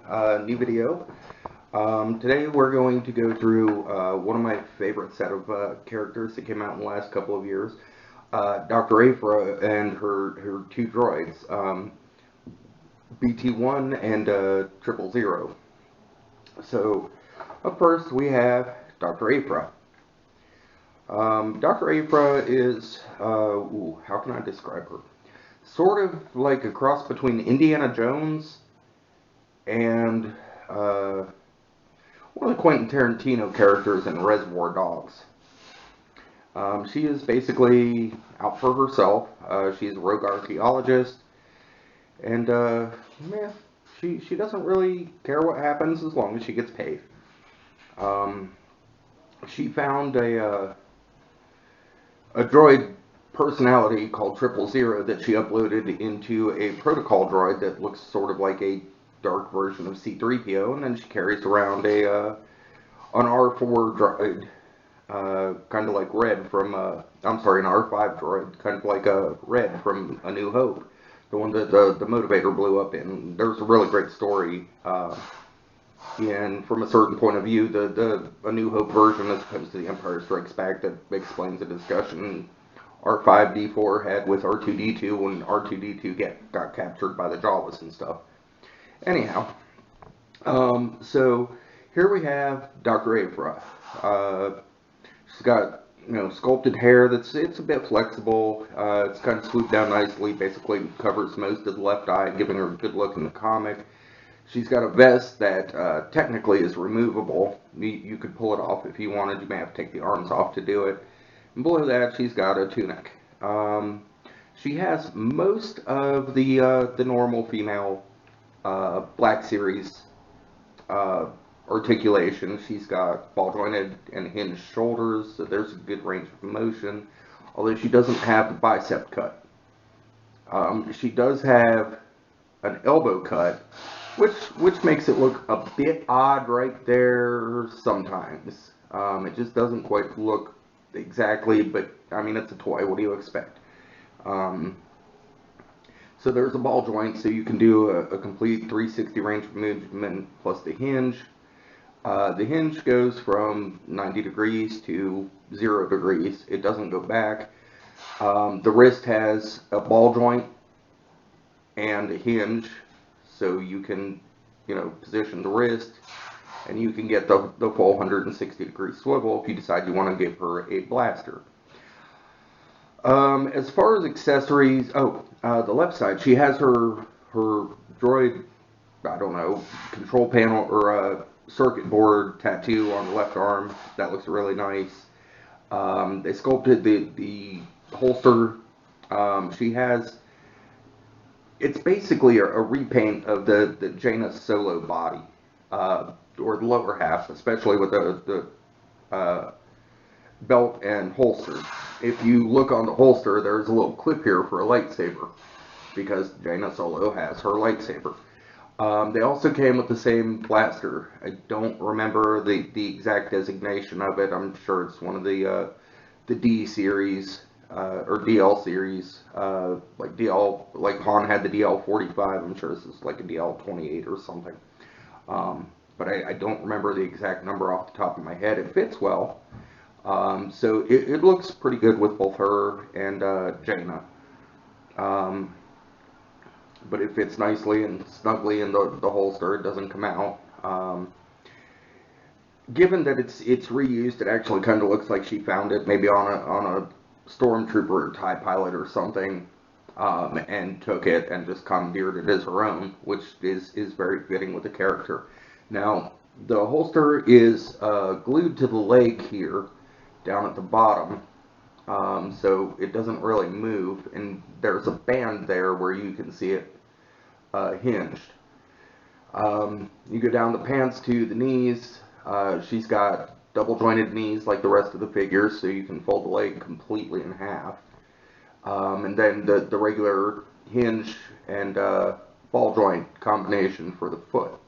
New video. Today we're going to go through one of my favorite set of characters that came out in the last couple of years, Dr. Aphra and her two droids, bt-1 and 000. So, up first we have Dr. Aphra. Dr. Aphra is, how can I describe her? Sort of like a cross between Indiana Jones and one of the Quentin Tarantino characters in Reservoir Dogs. She is basically out for herself. She's a rogue archaeologist, and yeah, she doesn't really care what happens as long as she gets paid. She found a droid personality called 000 that she uploaded into a protocol droid that looks sort of like a dark version of C-3PO, and then she carries around an R4 droid, kind of like Red from, I'm sorry, an R5 droid, kind of like a Red from A New Hope, the one that the motivator blew up in. There's a really great story, and from a certain point of view, the A New Hope version as opposed to the Empire Strikes Back that explains the discussion R5-D4 had with R2-D2 when R2-D2 got captured by the Jawas and stuff. Anyhow, so here we have Dr. Aphra. She's got, sculpted hair it's a bit flexible. It's kind of swooped down nicely, basically covers most of the left eye, giving her a good look in the comic. She's got a vest that technically is removable. You could pull it off if you wanted. You may have to take the arms off to do it. And below that, she's got a tunic. She has most of the normal female Black Series articulation. She's got ball jointed and hinged shoulders, so there's a good range of motion, although she doesn't have the bicep cut. She does have an elbow cut, which makes it look a bit odd right there sometimes. It just doesn't quite look exactly, but I mean, it's a toy. What do you expect? So there's a ball joint, so you can do a complete 360 range of movement plus the hinge. The hinge goes from 90 degrees to 0 degrees. It doesn't go back. The wrist has a ball joint and a hinge, so you can, position the wrist, and you can get the full 160-degree swivel if you decide you want to give her a blaster. As far as accessories, the left side, she has her droid, I don't know, control panel or circuit board tattoo on the left arm. That looks really nice. They sculpted the holster. She has, it's basically a repaint of the Jaina Solo body, or the lower half, especially with the belt and holster. If you look on the holster, there's a little clip here for a lightsaber, because Jaina Solo has her lightsaber. They also came with the same blaster. I don't remember the exact designation of it. I'm sure it's one of the D series, or DL series, like Han had the DL-45. I'm sure this is like a DL-28 or something. But I don't remember the exact number off the top of my head. It fits well. So it looks pretty good with both her and Jaina. But it fits nicely and snugly in the holster. It doesn't come out. Given that it's reused, it actually kind of looks like she found it maybe on a stormtrooper or TIE pilot or something, and took it and just commandeered it as her own, which is very fitting with the character. Now, the holster is glued to the leg here, down at the bottom, so it doesn't really move, and there's a band there where you can see it hinged. You go down the pants to the knees. She's got double jointed knees like the rest of the figure, so you can fold the leg completely in half. And then the regular hinge and ball joint combination for the foot.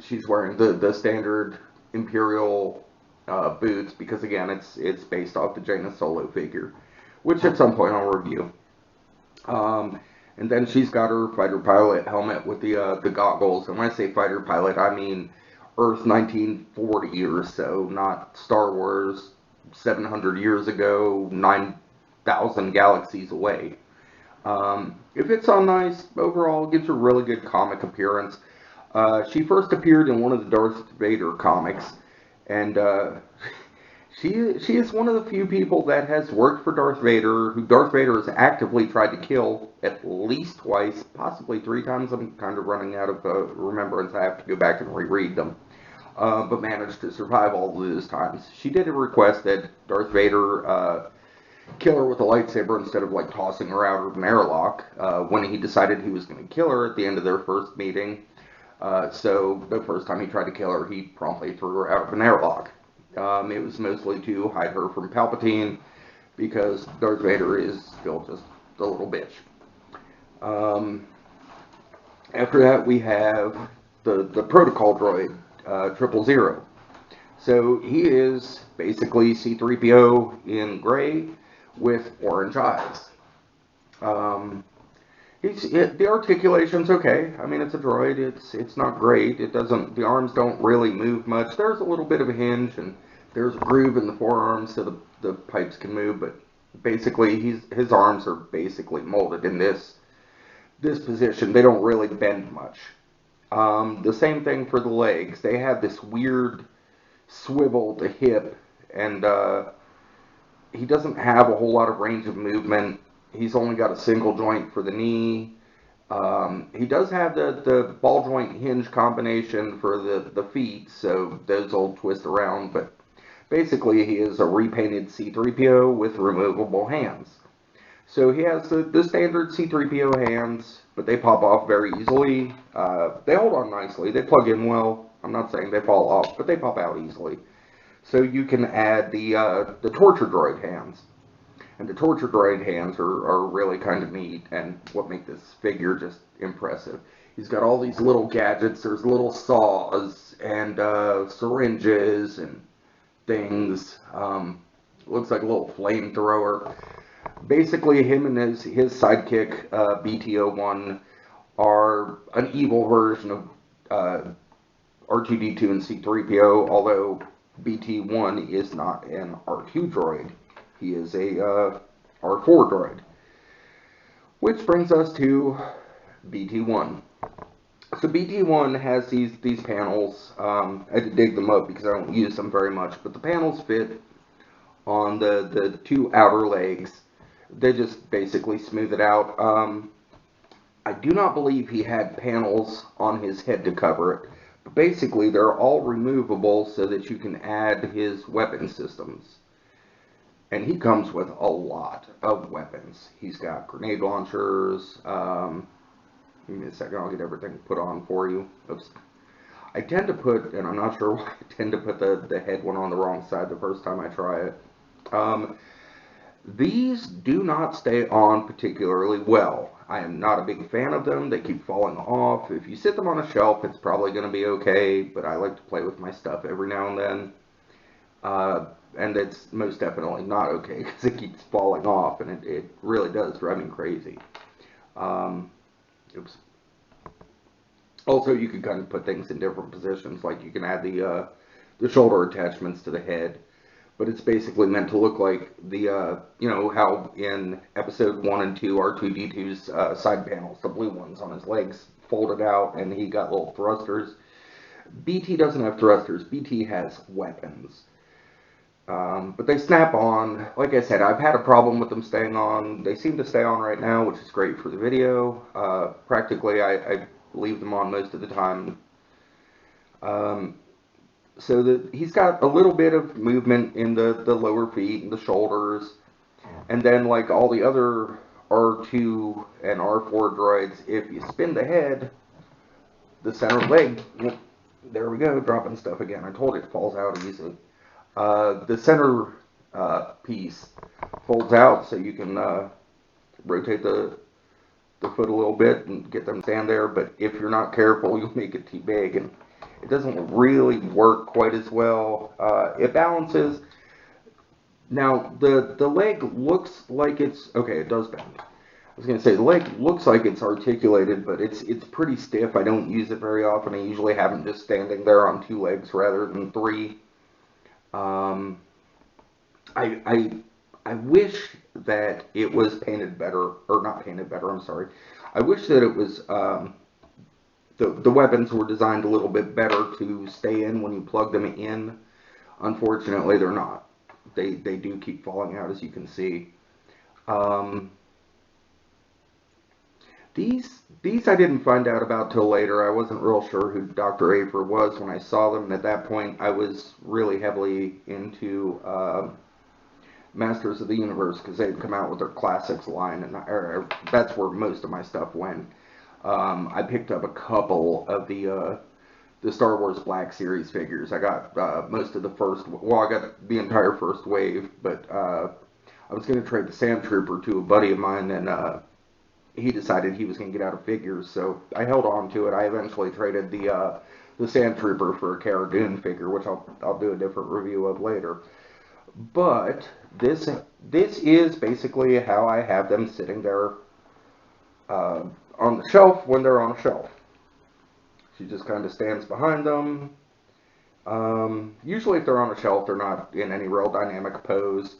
She's wearing the standard Imperial boots, because again, it's based off the Jaina Solo figure, which at some point I'll review. And then she's got her fighter pilot helmet with the goggles. And when I say fighter pilot, I mean Earth 1940 or so, not Star Wars 700 years ago, 9,000 galaxies away. It fits on nice overall, gives her a really good comic appearance. She first appeared in one of the Darth Vader comics, and she is one of the few people that has worked for Darth Vader, who Darth Vader has actively tried to kill at least twice, possibly 3 times. I'm kind of running out of remembrance. I have to go back and reread them. But managed to survive all of those times. She did request that Darth Vader kill her with a lightsaber instead of like tossing her out of an airlock when he decided he was going to kill her at the end of their first meeting. So the first time he tried to kill her, he promptly threw her out of an airlock. It was mostly to hide her from Palpatine because Darth Vader is still just a little bitch. After that, we have the protocol droid, 000. So he is basically C-3PO in gray with orange eyes. The articulation's okay. I mean, it's a droid. It's not great. It doesn't. The arms don't really move much. There's a little bit of a hinge, and there's a groove in the forearms so the pipes can move. But basically, his arms are basically molded in this position. They don't really bend much. The same thing for the legs. They have this weird swivel to hip, and he doesn't have a whole lot of range of movement. He's only got a single joint for the knee. He does have the ball joint hinge combination for the feet, so those will twist around, but basically he is a repainted C-3PO with removable hands. So he has the standard C-3PO hands, but they pop off very easily. They hold on nicely. They plug in well. I'm not saying they fall off, but they pop out easily. So you can add the torture droid hands. And the torture droid hands are really kind of neat and what make this figure just impressive. He's got all these little gadgets. There's little saws and syringes and things. Looks like a little flamethrower. Basically, him and his sidekick, bt-1, are an evil version of R2-D2 and C-3PO, although bt-1 is not an R2 droid. He is a R4 droid. Which brings us to bt-1. So bt-1 has these panels. I had to dig them up because I don't use them very much, but the panels fit on the 2 outer legs. They just basically smooth it out. I do not believe he had panels on his head to cover it, but basically they're all removable so that you can add his weapon systems. And he comes with a lot of weapons. He's got grenade launchers. Give me a second, I'll get everything put on for you. Oops. I tend to put, and I'm not sure why I tend to put the head one on the wrong side the first time I try it. These do not stay on particularly well. I am not a big fan of them. They keep falling off. If you sit them on a shelf, it's probably going to be okay, but I like to play with my stuff every now and then. And it's most definitely not okay because it keeps falling off, and it really does drive me crazy. Oops. Also, you can kind of put things in different positions, like you can add the shoulder attachments to the head, but it's basically meant to look like the, you know, how in episode 1 and 2, R2-D2's side panels, the blue ones on his legs, folded out, and he got little thrusters. BT doesn't have thrusters. BT has weapons. But they snap on. Like I said, I've had a problem with them staying on. They seem to stay on right now, which is great for the video. Practically, I leave them on most of the time. So he's got a little bit of movement in the lower feet and the shoulders. And then, like all the other R2 and R4 droids, if you spin the head, the center leg, there we go, dropping stuff again. I told you it falls out easily. The center piece folds out so you can rotate the foot a little bit and get them to stand there, but if you're not careful, you'll make it too big, and it doesn't really work quite as well. It balances. Now, the leg looks like it's, okay, it does bend. was going to say, the leg looks like it's articulated, but it's pretty stiff. I don't use it very often. I usually have them just standing there on 2 legs rather than 3. Um, I wish that it was painted better, or not painted better, I'm sorry. I wish that it was, the weapons were designed a little bit better to stay in when you plug them in. Unfortunately, they're not. They do keep falling out, as you can see. Um, these I didn't find out about till later. I wasn't real sure who Dr. Aphra was when I saw them. At that point, I was really heavily into Masters of the Universe because they'd come out with their classics line, and that's where most of my stuff went. I picked up a couple of the Star Wars Black Series figures. I got most of the first. Well, I got the entire first wave, but I was going to trade the Sand Trooper to a buddy of mine, and he decided he was going to get out of figures, so I held on to it. I eventually traded the Sand Trooper for a Cara Dune figure, which I'll do a different review of later. But this is basically how I have them sitting there on the shelf when they're on a shelf. She just kind of stands behind them. Usually if they're on a shelf, they're not in any real dynamic pose,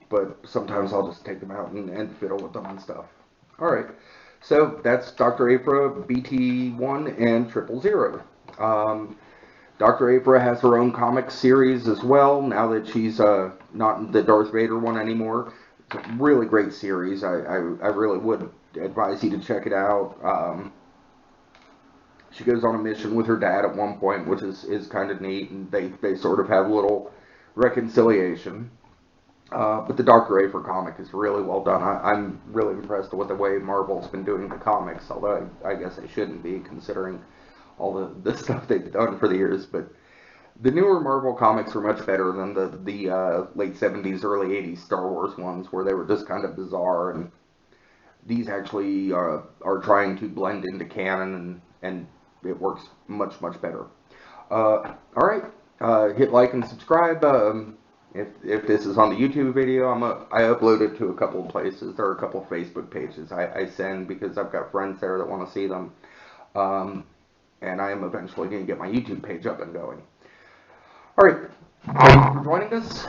but sometimes I'll just take them out and fiddle with them and stuff. Alright, so that's Dr. Aphra, bt-1, and 000. Dr. Apra has her own comic series as well, now that she's not the Darth Vader one anymore. It's a really great series. I really would advise you to check it out. She goes on a mission with her dad at one point, which is kind of neat, and they sort of have a little reconciliation. But the Dr. Aphra comic is really well done. I'm really impressed with the way Marvel's been doing the comics, although I guess I shouldn't be, considering all the stuff they've done for the years. But the newer Marvel comics are much better than the late 70s, early 80s Star Wars ones, where they were just kind of bizarre. And these actually are trying to blend into canon, and it works much, much better. Alright, hit like and subscribe. If this is on the YouTube video, I upload it to a couple of places. There are a couple of Facebook pages I send because I've got friends there that want to see them. And I am eventually going to get my YouTube page up and going. Alright, thank you for joining us.